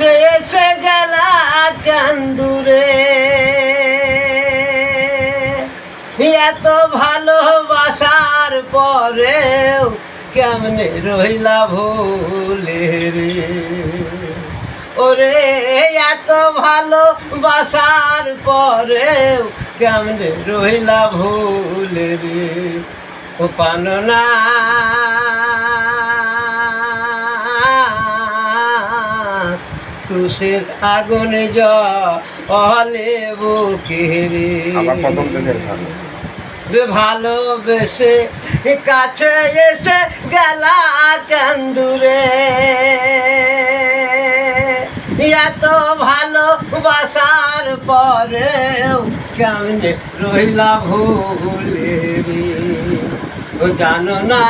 কাছে এসে গেলা কান্দুরে, এত ভালোবাসার পরেও কেমনে রইলা ভুলে রে। ওরে এত ভালোবাসার পরেও কেমনে রইলা ভুলে রে। ও পাননা তুষের আগুন জলে বুকে রে। ভালোবেসে কাছে এসে গেলা কান্দুরে, এত ভালোবাসার পরেও কেমনে রইলা ভুলে রে। ও জানো না